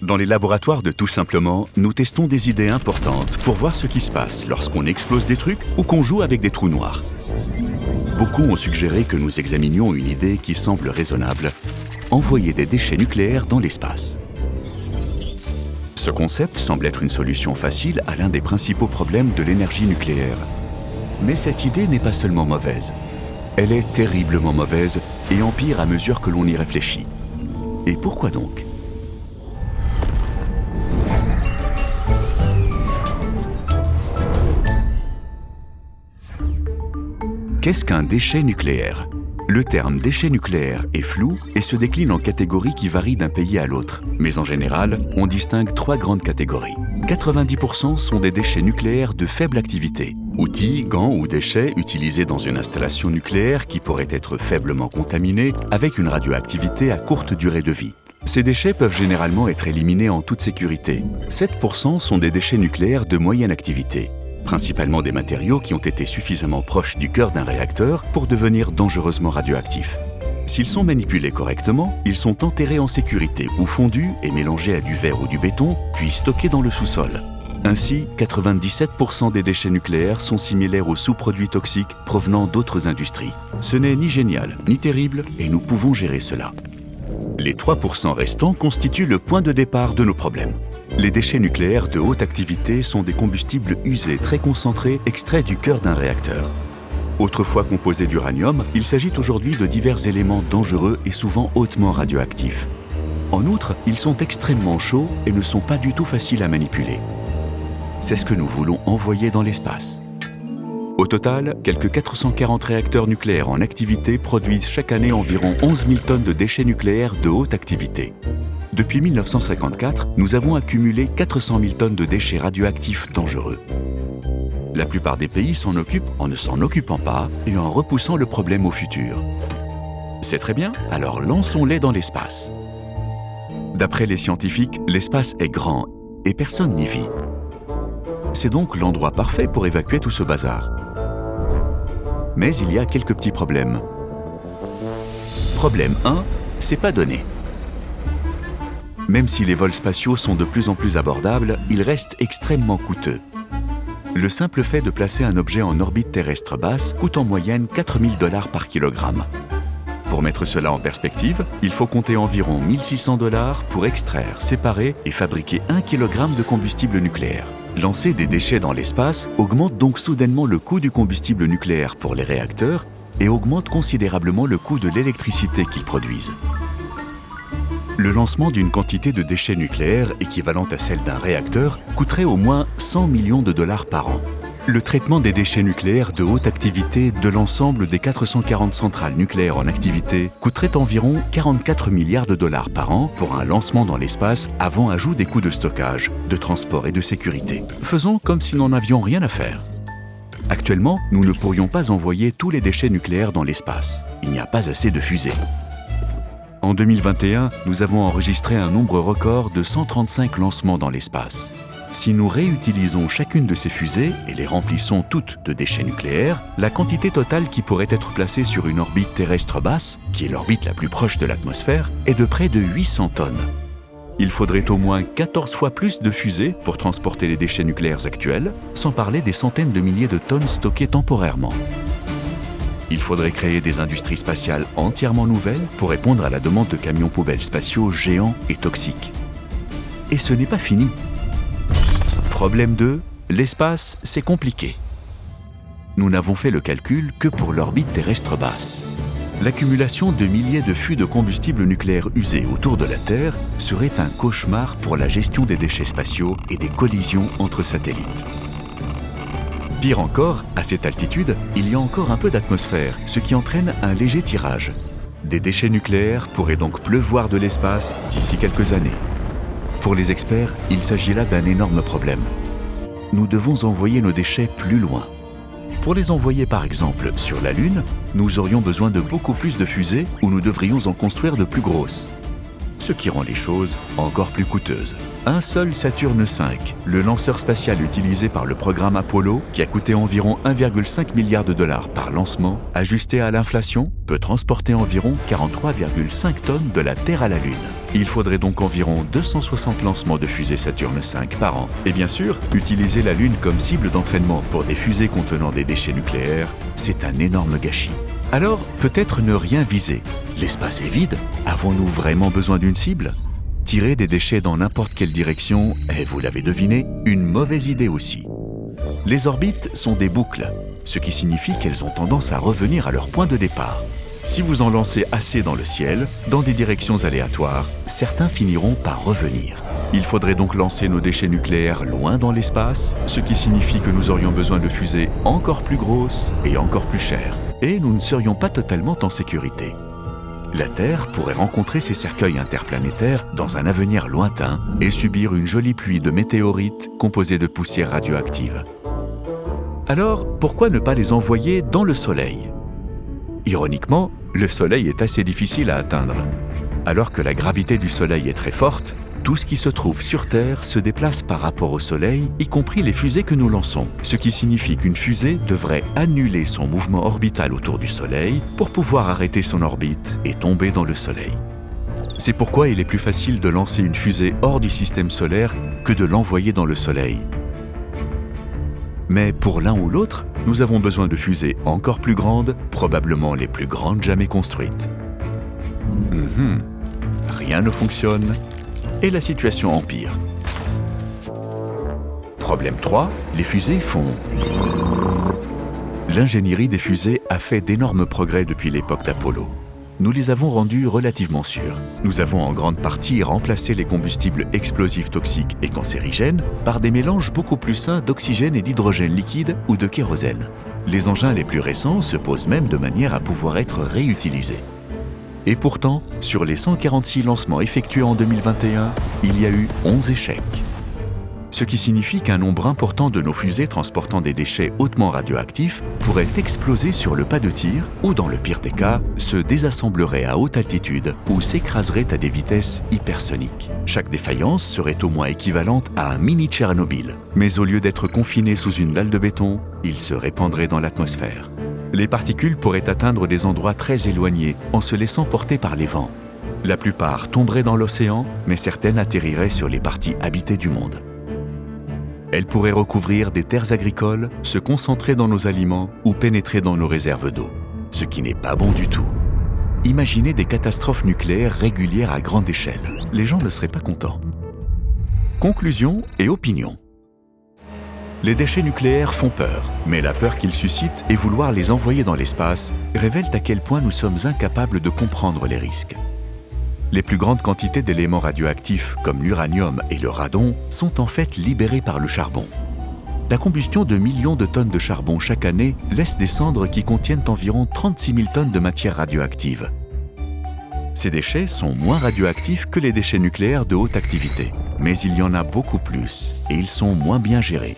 Dans les laboratoires de Tout Simplement, nous testons des idées importantes pour voir ce qui se passe lorsqu'on explose des trucs ou qu'on joue avec des trous noirs. Beaucoup ont suggéré que nous examinions une idée qui semble raisonnable: envoyer des déchets nucléaires dans l'espace. Ce concept semble être une solution facile à l'un des principaux problèmes de l'énergie nucléaire. Mais cette idée n'est pas seulement mauvaise. Elle est terriblement mauvaise et empire à mesure que l'on y réfléchit. Et pourquoi donc ? Qu'est-ce qu'un déchet nucléaire ? Le terme déchet nucléaire est flou et se décline en catégories qui varient d'un pays à l'autre. Mais en général, on distingue 3 grandes catégories. 90% sont des déchets nucléaires de faible activité. Outils, gants ou déchets utilisés dans une installation nucléaire qui pourrait être faiblement contaminée avec une radioactivité à courte durée de vie. Ces déchets peuvent généralement être éliminés en toute sécurité. 7% sont des déchets nucléaires de moyenne activité, principalement des matériaux qui ont été suffisamment proches du cœur d'un réacteur pour devenir dangereusement radioactifs. S'ils sont manipulés correctement, ils sont enterrés en sécurité ou fondus et mélangés à du verre ou du béton, puis stockés dans le sous-sol. Ainsi, 97% des déchets nucléaires sont similaires aux sous-produits toxiques provenant d'autres industries. Ce n'est ni génial, ni terrible, et nous pouvons gérer cela. Les 3% restants constituent le point de départ de nos problèmes. Les déchets nucléaires de haute activité sont des combustibles usés très concentrés extraits du cœur d'un réacteur. Autrefois composés d'uranium, il s'agit aujourd'hui de divers éléments dangereux et souvent hautement radioactifs. En outre, ils sont extrêmement chauds et ne sont pas du tout faciles à manipuler. C'est ce que nous voulons envoyer dans l'espace. Au total, quelques 440 réacteurs nucléaires en activité produisent chaque année environ 11 000 tonnes de déchets nucléaires de haute activité. Depuis 1954, nous avons accumulé 400 000 tonnes de déchets radioactifs dangereux. La plupart des pays s'en occupent en ne s'en occupant pas et en repoussant le problème au futur. C'est très bien, alors lançons-les dans l'espace. D'après les scientifiques, l'espace est grand et personne n'y vit. C'est donc l'endroit parfait pour évacuer tout ce bazar. Mais il y a quelques petits problèmes. Problème 1, c'est pas donné. Même si les vols spatiaux sont de plus en plus abordables, ils restent extrêmement coûteux. Le simple fait de placer un objet en orbite terrestre basse coûte en moyenne 4 000 $ par kilogramme. Pour mettre cela en perspective, il faut compter environ 1 600 $ pour extraire, séparer et fabriquer 1 kg de combustible nucléaire. Lancer des déchets dans l'espace augmente donc soudainement le coût du combustible nucléaire pour les réacteurs et augmente considérablement le coût de l'électricité qu'ils produisent. Le lancement d'une quantité de déchets nucléaires équivalente à celle d'un réacteur coûterait au moins 100 millions de $ par an. Le traitement des déchets nucléaires de haute activité de l'ensemble des 440 centrales nucléaires en activité coûterait environ 44 milliards de $ par an pour un lancement dans l'espace avant ajout des coûts de stockage, de transport et de sécurité. Faisons comme si nous n'en avions rien à faire. Actuellement, nous ne pourrions pas envoyer tous les déchets nucléaires dans l'espace. Il n'y a pas assez de fusées. En 2021, nous avons enregistré un nombre record de 135 lancements dans l'espace. Si nous réutilisons chacune de ces fusées et les remplissons toutes de déchets nucléaires, la quantité totale qui pourrait être placée sur une orbite terrestre basse, qui est l'orbite la plus proche de l'atmosphère, est de près de 800 tonnes. Il faudrait au moins 14 fois plus de fusées pour transporter les déchets nucléaires actuels, sans parler des centaines de milliers de tonnes stockées temporairement. Il faudrait créer des industries spatiales entièrement nouvelles pour répondre à la demande de camions poubelles spatiaux géants et toxiques. Et ce n'est pas fini. Problème 2, l'espace, c'est compliqué. Nous n'avons fait le calcul que pour l'orbite terrestre basse. L'accumulation de milliers de fûts de combustible nucléaire usés autour de la Terre serait un cauchemar pour la gestion des déchets spatiaux et des collisions entre satellites. Pire encore, à cette altitude, il y a encore un peu d'atmosphère, ce qui entraîne un léger tirage. Des déchets nucléaires pourraient donc pleuvoir de l'espace d'ici quelques années. Pour les experts, il s'agit là d'un énorme problème. Nous devons envoyer nos déchets plus loin. Pour les envoyer par exemple sur la Lune, nous aurions besoin de beaucoup plus de fusées ou nous devrions en construire de plus grosses. Ce qui rend les choses encore plus coûteuses. Un seul Saturne V, le lanceur spatial utilisé par le programme Apollo, qui a coûté environ 1,5 milliard de $ par lancement, ajusté à l'inflation, peut transporter environ 43,5 tonnes de la Terre à la Lune. Il faudrait donc environ 260 lancements de fusées Saturne V par an. Et bien sûr, utiliser la Lune comme cible d'entraînement pour des fusées contenant des déchets nucléaires, c'est un énorme gâchis. Alors, peut-être ne rien viser. L'espace est vide. Avons-nous vraiment besoin d'une cible ? Tirer des déchets dans n'importe quelle direction est, vous l'avez deviné, une mauvaise idée aussi. Les orbites sont des boucles, ce qui signifie qu'elles ont tendance à revenir à leur point de départ. Si vous en lancez assez dans le ciel, dans des directions aléatoires, certains finiront par revenir. Il faudrait donc lancer nos déchets nucléaires loin dans l'espace, ce qui signifie que nous aurions besoin de fusées encore plus grosses et encore plus chères. Et nous ne serions pas totalement en sécurité. La Terre pourrait rencontrer ces cercueils interplanétaires dans un avenir lointain et subir une jolie pluie de météorites composées de poussière radioactive. Alors, pourquoi ne pas les envoyer dans le Soleil ? Ironiquement, le Soleil est assez difficile à atteindre. Alors que la gravité du Soleil est très forte, tout ce qui se trouve sur Terre se déplace par rapport au Soleil, y compris les fusées que nous lançons. Ce qui signifie qu'une fusée devrait annuler son mouvement orbital autour du Soleil pour pouvoir arrêter son orbite et tomber dans le Soleil. C'est pourquoi il est plus facile de lancer une fusée hors du système solaire que de l'envoyer dans le Soleil. Mais pour l'un ou l'autre, nous avons besoin de fusées encore plus grandes, probablement les plus grandes jamais construites. Rien ne fonctionne et la situation empire. Problème 3, les fusées font... L'ingénierie des fusées a fait d'énormes progrès depuis l'époque d'Apollo. Nous les avons rendues relativement sûres. Nous avons en grande partie remplacé les combustibles explosifs toxiques et cancérigènes par des mélanges beaucoup plus sains d'oxygène et d'hydrogène liquide ou de kérosène. Les engins les plus récents se posent même de manière à pouvoir être réutilisés. Et pourtant, sur les 146 lancements effectués en 2021, il y a eu 11 échecs. Ce qui signifie qu'un nombre important de nos fusées transportant des déchets hautement radioactifs pourraient exploser sur le pas de tir ou, dans le pire des cas, se désassemblerait à haute altitude ou s'écraserait à des vitesses hypersoniques. Chaque défaillance serait au moins équivalente à un mini Tchernobyl, mais au lieu d'être confiné sous une dalle de béton, il se répandrait dans l'atmosphère. Les particules pourraient atteindre des endroits très éloignés en se laissant porter par les vents. La plupart tomberaient dans l'océan, mais certaines atterriraient sur les parties habitées du monde. Elles pourraient recouvrir des terres agricoles, se concentrer dans nos aliments ou pénétrer dans nos réserves d'eau, ce qui n'est pas bon du tout. Imaginez des catastrophes nucléaires régulières à grande échelle. Les gens ne seraient pas contents. Conclusion et opinion. Les déchets nucléaires font peur, mais la peur qu'ils suscitent et vouloir les envoyer dans l'espace révèlent à quel point nous sommes incapables de comprendre les risques. Les plus grandes quantités d'éléments radioactifs, comme l'uranium et le radon, sont en fait libérés par le charbon. La combustion de millions de tonnes de charbon chaque année laisse des cendres qui contiennent environ 36 000 tonnes de matière radioactive. Ces déchets sont moins radioactifs que les déchets nucléaires de haute activité, mais il y en a beaucoup plus et ils sont moins bien gérés.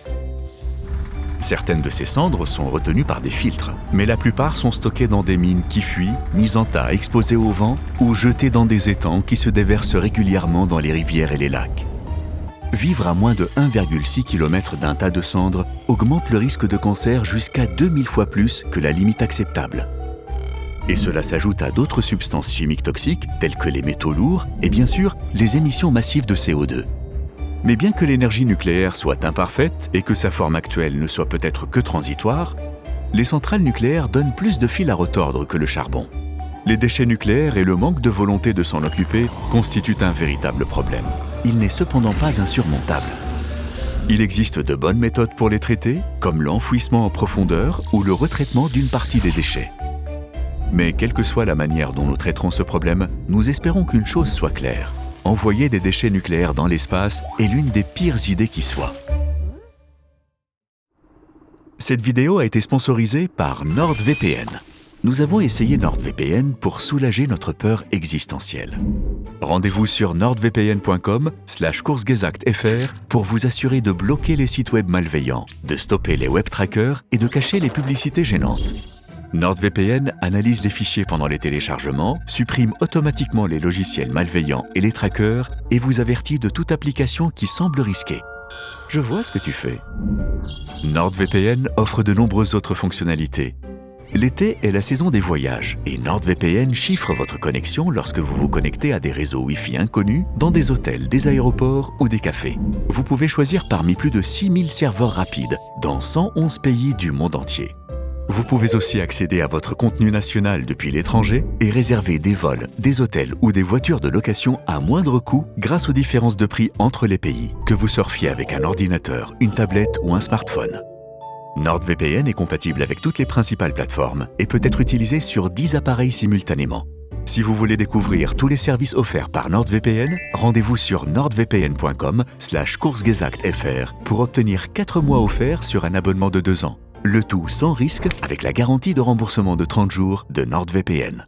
Certaines de ces cendres sont retenues par des filtres, mais la plupart sont stockées dans des mines qui fuient, mises en tas exposées au vent ou jetées dans des étangs qui se déversent régulièrement dans les rivières et les lacs. Vivre à moins de 1,6 km d'un tas de cendres augmente le risque de cancer jusqu'à 2000 fois plus que la limite acceptable. Et cela s'ajoute à d'autres substances chimiques toxiques, telles que les métaux lourds et bien sûr les émissions massives de CO2. Mais bien que l'énergie nucléaire soit imparfaite et que sa forme actuelle ne soit peut-être que transitoire, les centrales nucléaires donnent plus de fil à retordre que le charbon. Les déchets nucléaires et le manque de volonté de s'en occuper constituent un véritable problème. Il n'est cependant pas insurmontable. Il existe de bonnes méthodes pour les traiter, comme l'enfouissement en profondeur ou le retraitement d'une partie des déchets. Mais quelle que soit la manière dont nous traiterons ce problème, nous espérons qu'une chose soit claire. Envoyer des déchets nucléaires dans l'espace est l'une des pires idées qui soit. Cette vidéo a été sponsorisée par NordVPN. Nous avons essayé NordVPN pour soulager notre peur existentielle. Rendez-vous sur nordvpn.com/kurzgesagtfr pour vous assurer de bloquer les sites web malveillants, de stopper les web trackers et de cacher les publicités gênantes. NordVPN analyse les fichiers pendant les téléchargements, supprime automatiquement les logiciels malveillants et les trackers et vous avertit de toute application qui semble risquée. Je vois ce que tu fais. NordVPN offre de nombreuses autres fonctionnalités. L'été est la saison des voyages et NordVPN chiffre votre connexion lorsque vous vous connectez à des réseaux Wi-Fi inconnus dans des hôtels, des aéroports ou des cafés. Vous pouvez choisir parmi plus de 6000 serveurs rapides dans 111 pays du monde entier. Vous pouvez aussi accéder à votre contenu national depuis l'étranger et réserver des vols, des hôtels ou des voitures de location à moindre coût grâce aux différences de prix entre les pays, que vous surfiez avec un ordinateur, une tablette ou un smartphone. NordVPN est compatible avec toutes les principales plateformes et peut être utilisé sur 10 appareils simultanément. Si vous voulez découvrir tous les services offerts par NordVPN, rendez-vous sur nordvpn.com/kurzgesagtfr pour obtenir 4 mois offerts sur un abonnement de 2 ans. Le tout sans risque avec la garantie de remboursement de 30 jours de NordVPN.